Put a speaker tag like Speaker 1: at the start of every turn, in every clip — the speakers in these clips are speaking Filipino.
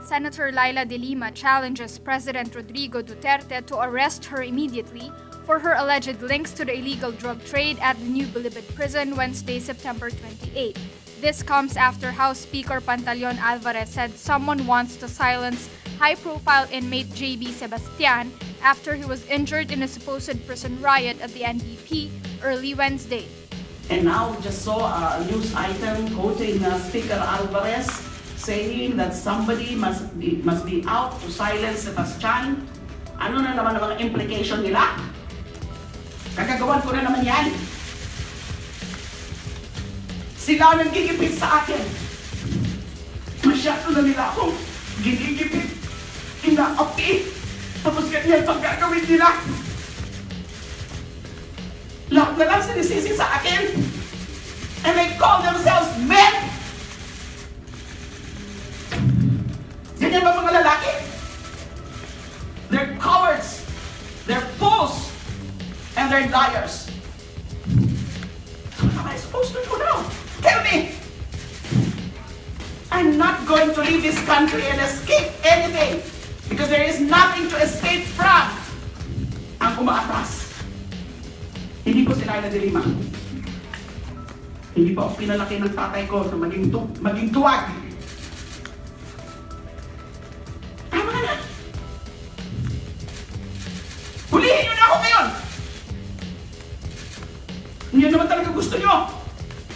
Speaker 1: Senator Laila de Lima challenges President Rodrigo Duterte to arrest her immediately for her alleged links to the illegal drug trade at the New Bilibid prison Wednesday, September 28. This comes after House Speaker Pantaleon Alvarez said someone wants to silence high-profile inmate J.B. Sebastian after he was injured in a supposed prison riot at the NBP early Wednesday.
Speaker 2: And now just saw a news item quoting Speaker Alvarez saying that somebody must be out to silence Sebastian. Ano na naman ang mga implication nila? Kagagawan ko na naman yan. Sila ang gigipit sa akin. Masyado na nila akong ginigipit, inaapi, tapos ganyan pang gagawin nila. Lahat na lang sinisisi sa akin. And they call themselves men. Ganyan ba mga lalaki? They're cowards, they're fools, and they're liars. What am I supposed to do now? Tell me! I'm not going to leave this country and escape anything because there is nothing to escape from. Ang umaatas. Hindi ko si Laila de Lima. Hindi pa ako pinalaki ng tatay ko na maging tuwag. Tama na! Hulihin niyo na ako ngayon! Hindi naman talaga gusto niyo!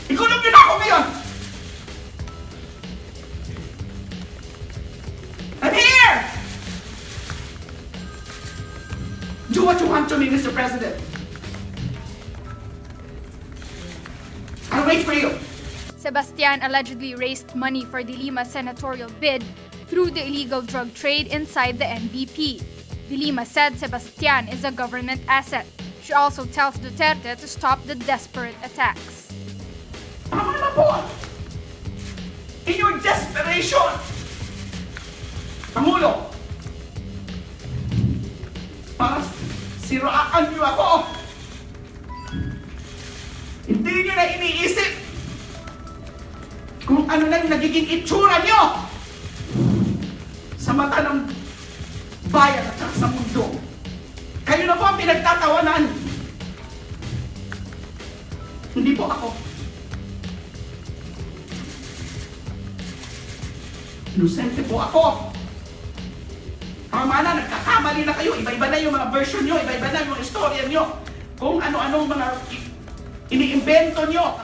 Speaker 2: Ikulong niyo na ako ngayon! I'm here! Do what you want to me, Mr. President. I'll wait for you.
Speaker 1: Sebastian allegedly raised money for De Lima's senatorial bid through the illegal drug trade inside the NBP. De Lima said Sebastian is a government asset. She also tells Duterte to stop the desperate attacks.
Speaker 2: Tama na po! In your desperation, Pangulo, para siraan niyo ako, hindi niyo na iniisip kung ano na yung nagiging itsura niyo sa mata ng bayan at sa mundo. Kayo na po ang pinagtatawanan. Hindi po ako. Inosente po ako. Tama na, nagkakamali na kayo. Iba-iba na yung mga version nyo, iba-iba na yung istorya nyo. Kung ano-anong mga iniimbento nyo.